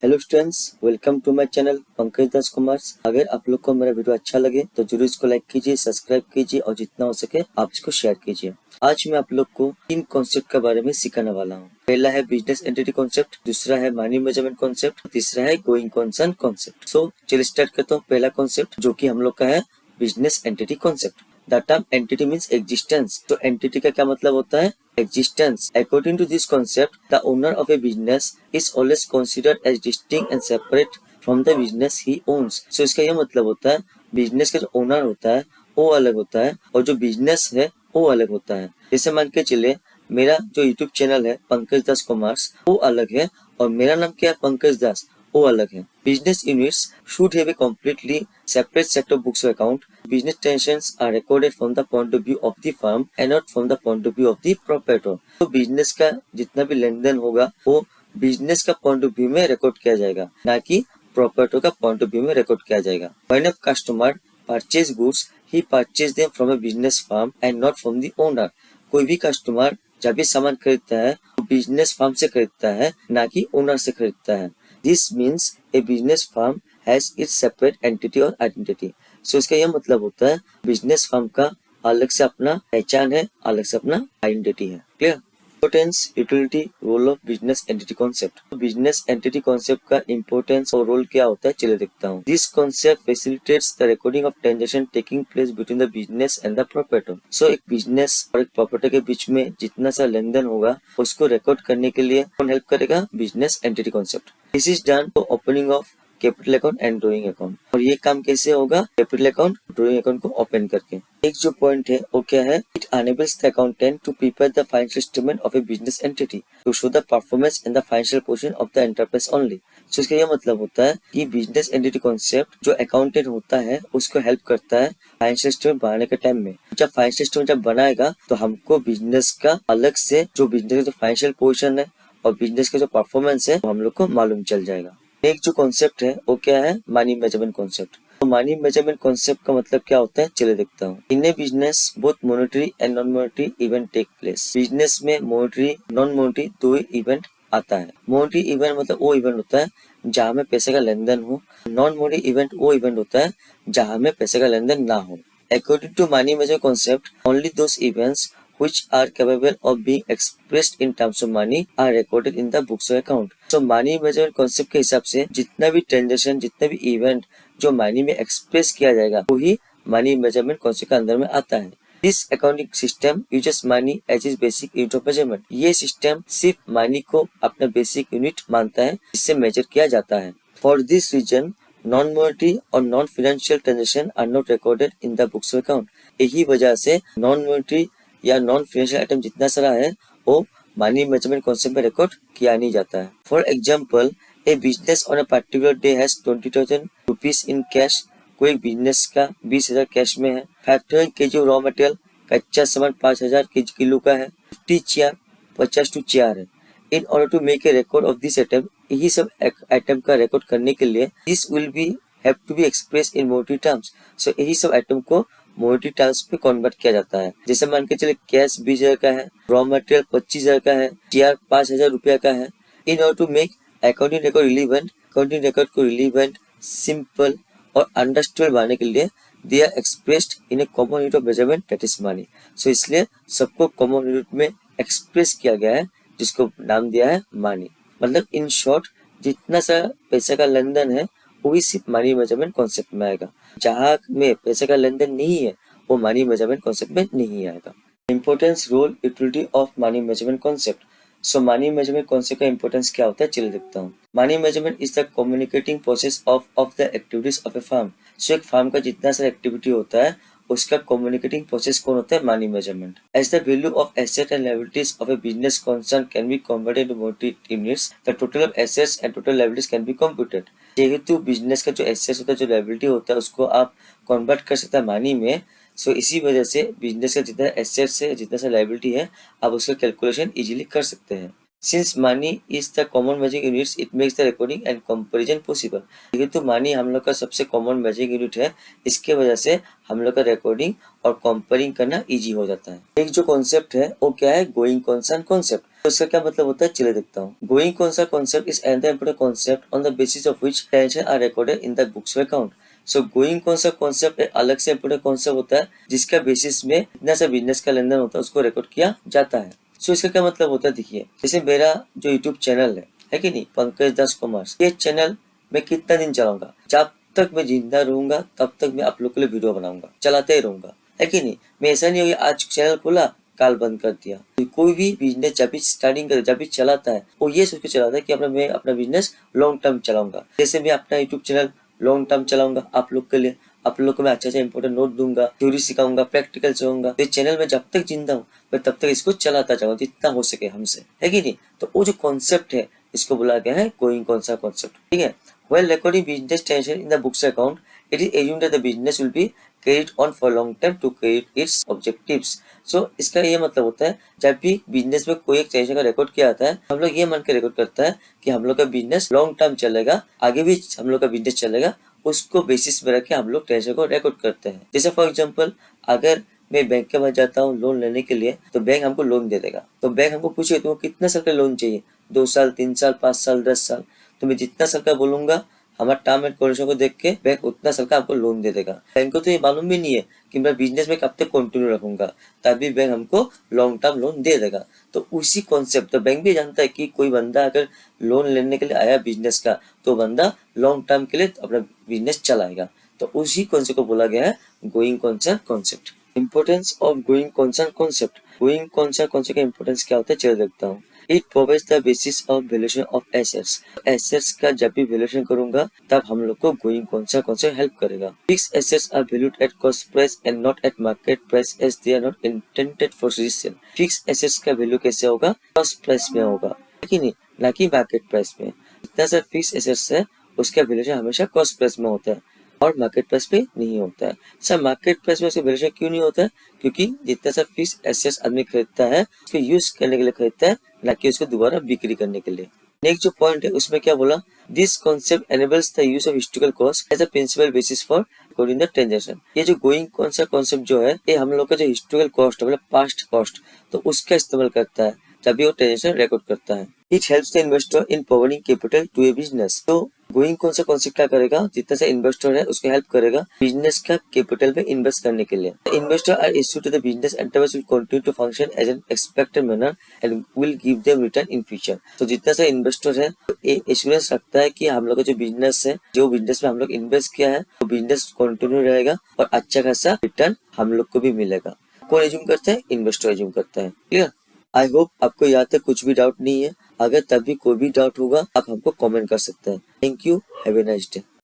Hello students, welcome to my channel Pankaj Das commerce. अगर आप लोग को मेरा वीडियो अच्छा लगे तो जरूर इसको लाइक कीजिए, सब्सक्राइब कीजिए और जितना हो सके आप इसको शेयर कीजिए। आज मैं आप लोग को 3 कॉन्सेप्ट के बारे में सिखाने वाला हूँ। पहला है बिजनेस एंटिटी कॉन्सेप्ट, दूसरा है मनी मेजरमेंट कॉन्सेप्ट, तीसरा है गोइंग कंसर्न कॉन्सेप्ट। सो चलिए स्टार्ट करता हूँ। पहला कॉन्सेप्ट जो कि हम लोग का है business entity concept. The term entity means existence. तो एंटिटी का क्या मतलब होता है? Existence. According to this concept, the owner of a business is always considered as distinct and separate from the business he owns. So इसका यह मतलब होता है बिजनेस का जो ओनर होता है वो अलग होता है और जो बिजनेस है वो अलग होता है। जैसे मान के चले मेरा जो यूट्यूब चैनल है पंकज दास कॉमर्स वो अलग है और मेरा नाम क्या है पंकज दास वो अलग है। Business units should have a completely separate set of books of account. Business transactions are recorded from the point of view of the firm and not from the point of view of the proprietor. तो business का जितना भी लेन then होगा वो business का point of view में record किया जाएगा, ना कि प्रोपराइटर का पॉइंट ऑफ व्यू में रिकॉर्ड किया जाएगा। When a customer purchase goods, he purchase them from a business firm and not from the owner. कोई भी कस्टमर जब भी सामान खरीदता है वो बिजनेस फर्म से खरीदता है, ना कि ओनर से खरीदता है। This means a business firm has its separate entity और identity. So इसका यह मतलब होता है बिजनेस फर्म का अलग से अपना पहचान है, अलग से अपना आइडेंटिटी है। Clear? Importance, utility, role of business entity concept. Business entity concept का इम्पोर्टेंस और रोल क्या होता है चलिए देखता हूँ। This concept facilitates the recording of transaction taking place between the business and the proprietor. So एक बिजनेस और एक प्रोप्राइटर के बीच में जितना सा लेन देन होगा उसको रिकॉर्ड करने के लिए कौन हेल्प करेगा? Business entity concept. This is done for opening of capital account and drawing account. और ये काम कैसे होगा? कैपिटल अकाउंट ड्रॉइंग अकाउंट को ओपन करके। एक जो पॉइंट है वो क्या है? It enables the accountant to prepare the financial statement of a business entity to show the performance and the financial position of the enterprise only. So इसका यह मतलब होता है कि बिजनेस एंटिटी कॉन्सेप्ट जो अकाउंटेंट होता है उसको हेल्प करता है फाइनेंशियल स्टेटमेंट बनाने के टाइम में। जब फाइनेंशियल स्टेटमेंट जब बनाएगा तो हमको बिजनेस का अलग से जो बिजनेस का जो फाइनेंशियल पोजीशन है और बिजनेस का जो परफॉर्मेंस है वो हम लोग को मालूम चल जाएगा। एक जो कॉन्सेप्ट है वो क्या है? Money measurement concept. तो मनी मेजरमेंट कॉन्सेप्ट का मतलब क्या होता है चलिए देखता हूँ। In a business both monetary and non monetary event take place. Business में मॉनेटरी नॉन मॉनेटरी दो इवेंट आता है। मॉनेटरी इवेंट मतलब वो इवेंट होता है जहाँ में पैसे का लेन देन हो। नॉन मॉनेटरी इवेंट वो इवेंट होता है जहाँ में पैसे का लेन देन ना हो। According to money measurement concept, only those events which are capable of being expressed in terms of money are recorded in the books of account. So money measurement concept के हिसाब से जितना भी ट्रांजेक्शन, जितना भी event जो money में express किया जाएगा वही मनी मेजरमेंट कॉन्सेप्ट के अंदर में आता है। This accounting system uses money as its basic unit of measurement. ये सिस्टम सिर्फ मनी को अपना बेसिक यूनिट मानता है जिससे मेजर किया जाता है। For this reason, non monetary और non financial transaction are not recorded in the books of account. यही वजह से नॉन मॉनेटरी या नॉन फाइनेंशियल आइटम जितना सारा है वो मनी मेजरमेंट कॉन्सेप्ट में रिकॉर्ड किया नहीं जाता है। For example, a business on a particular day has 20,000 rupees in cash. कोई बिजनेस का 20,000 कैश में है। 5,000 kg रॉ मटेरियल, कच्चा सामान 5,000 किलो का है। 50 चेयर, 50 टू चेयर है। In order to make a record of this item, यही सब आइटम का रिकॉर्ड करने के लिए this will be have to be express in monetary terms. So यही सब आइटम को मॉनेटरी टर्म्स पे कन्वर्ट किया जाता है। जैसे मान के चले कैश 20,000 का है, रॉ मटेरियल 25,000 का है, चेयर 5,000 रुपया का है। In order to make accounting record relevant, accounting record को रिलीवेंट, सिंपल और अंडरस्टैंडेबल बनाने के लिए they are expressed in a common unit of measurement that is money. So इसलिए सबको कॉमन यूनिट में एक्सप्रेस किया गया है जिसको नाम दिया है मनी। मतलब इन शॉर्ट जितना सा पैसे का लेन देन है वही सिर्फ मनी मेजरमेंट कॉन्सेप्ट में आएगा। जहाँ में पैसे का लेन देन नहीं है वो मनी मेजरमेंट कॉन्सेप्ट में नहीं आएगा। Importance, role, utility of money measurement concept. So money measurement concept का इंपॉर्टेंस क्या होता है चलिए देखता हूँ। Money measurement is the communicating process of the activities of a firm. So एक फर्म का जितना सारा एक्टिविटी होता है उसका कम्युनिकेटिंग प्रोसेस कौन होता है? Money measurement. As the value of asset and liabilities of a business concern can be converted into monetary units, the total of assets and total liabilities can be computed. जेहेतु business का जो assets होता है, जो liability होता है उसको आप कन्वर्ट कर सकते हैं मनी में। सो इसी वजह से बिजनेस का जितना एसेट्स है, जितना सा लायबिलिटी है, आप उसका कैलकुलेशन इजीली कर सकते हैं। Since money is the common measuring units, it makes the recording and comparison possible. तो मानी हम लोग का सबसे कॉमन मेजरिंग यूनिट है, इसके वजह से हम लोग का रिकॉर्डिंग और कंपेयरिंग करना इजी हो जाता है। एक जो कॉन्सेप्ट है वो क्या है, गोइंग कंसर्न कॉन्सेप्ट। तो इसका क्या मतलब होता है, चलिए देखता हूँ। Going concern concept is another important concept on the basis of which transaction are recorded in the books of account. So going concern concept एक अलग से इंपॉर्टेंट कॉन्सेप्ट होता है, जिसका बेसिस में इतना सा बिजनेस का लेन देन होता है उसको रिकॉर्ड किया जाता है। सो इसका क्या मतलब होता है, देखिए जैसे मेरा जो यूट्यूब चैनल है कि नहीं, पंकज दास कॉमर्स, ये चैनल मैं कितना दिन चलाऊंगा, जब तक मैं जिंदा रहूंगा तब तक मैं आप लोग के लिए वीडियो बनाऊंगा, चलाते ही रहूंगा, है कि नहीं। मैं ऐसा नहीं होगा आज चैनल खोला काल बंद कर दिया। तो कोई भी बिजनेस जब भी स्टार्टिंग करे, जब भी चलाता है, वो ये सोच के चलाता है कि मैं अपना बिजनेस लॉन्ग टर्म चलाऊंगा। जैसे मैं अपना यूट्यूब चैनल लॉन्ग टर्म चलाऊंगा आप लोग के लिए, आप लोग को मैं अच्छा इंपोर्टेंट नोट दूंगा, थ्योरी सिखाऊंगा, प्रैक्टिकल सिखाऊंगा। तो चैनल में जब तक जिंदा हूँ मैं तब तक इसको चलाता जाऊंगा जितना हो सके हमसे, है कि नहीं। तो वो जो कॉन्सेप्ट है इसको बोला गया है गोइंग कंसर्न कॉन्सेप्ट, ठीक है। While recording business transaction in the books account, it is assumed that the business will be carried on for long time to carry its objectives. So इसका ये मतलब होता है, जब भी बिजनेस में कोई एक ट्रांजेक्शन का रिकॉर्ड किया जाता है, हम लोग ये मान के रिकॉर्ड करता है कि हम लोग का बिजनेस लॉन्ग टर्म चलेगा, आगे भी हम लोग का बिजनेस चलेगा, उसको बेसिस में रख के हम लोग ट्रांजेक्शन को रिकॉर्ड करते हैं। जैसे फॉर एग्जाम्पल, अगर मैं बैंक के पास जाता हूँ लोन लेने के लिए, तो बैंक हमको लोन दे देगा। तो बैंक हमको पूछे तुमको कितना साल का लोन चाहिए, 2 साल, 3 साल, 5 साल, 10 साल, तो मैं जितना साल का बोलूंगा हमारा टर्म एंड कंडीशन को देख के बैंक उतना साल का आपको लोन दे देगा। बैंक को तो ये मालूम भी नहीं है कि मैं बिजनेस में कब तक कंटिन्यू रखूंगा, तभी बैंक हमको लॉन्ग टर्म लोन दे देगा। तो उसी कॉन्सेप्ट, तो बैंक भी जानता है कि कोई बंदा अगर लोन लेने के लिए आया बिजनेस का, तो बंदा लॉन्ग टर्म के लिए अपना बिजनेस चलाएगा। तो उसी कॉन्सेप्ट को बोला गया है going concern concept. Importance of going concern concept. Going concern concept का इंपोर्टेंस क्या होता है, चलो देखता हूँ। It provides the basis of valuation of assets. Assets का जब भी वैल्यूएशन करूंगा तब हम लोग को गोइंग कंसर्न कॉन्सेप्ट हेल्प करेगा। Fix assets are valued at cost price and not at market price as they are not intended for resale. Fix assets का वैल्यू कैसे होगा, कॉस्ट प्राइस में होगा, है कि नहीं, ना कि मार्केट प्राइस में। जितना सा फिक्स एसेट्स है उसका वैल्यूएशन हमेशा कॉस्ट प्राइस में होता है और मार्केट प्राइस पे नहीं होता है। सर मार्केट प्राइस में उसका वैल्यूएशन क्यों नहीं होता है, क्योंकि जितना सा फिक्स एसेट्स आदमी खरीदता है उसको यूज करने के लिए खरीदता है, ना कि उसको दोबारा बिक्री करने के लिए। नेक्स्ट जो पॉइंट है उसमें क्या बोला, this concept enables the use of historical cost as a principle basis for recording the transaction. ये जो गोइंग कॉन्सेप्ट जो है, ये हम लोग का जो हिस्टोरिकल कॉस्ट है, मतलब पास्ट कॉस्ट, तो उसका इस्तेमाल करता है जब भी वो ट्रांजैक्शन रिकॉर्ड करता है। It helps the investor in providing capital to a business. तो गोइंग कॉन्सेप्ट क्या करेगा, जितना सा इन्वेस्टर है उसको हेल्प करेगा बिजनेस का कैपिटल में इन्वेस्ट करने के लिए। Investor are issued to the business enterprise will continue to function as an expected manner and will give them return in future. तो जितना सा इन्वेस्टर है ये एश्योरेंस रखता है कि हम लोग का जो बिजनेस है, जो बिजनेस में हम लोग इन्वेस्ट किया है, वो बिजनेस कंटिन्यू रहेगा और अच्छा खासा रिटर्न हम लोग को भी मिलेगा। कौन एज्यूम करता है, इन्वेस्टर एज्यूम करता है। क्लियर। आई होप आपको यहाँ तक कुछ भी डाउट नहीं है। अगर तभी कोई भी डाउट होगा आप हमको कमेंट कर सकते हैं। Thank you, have a nice day.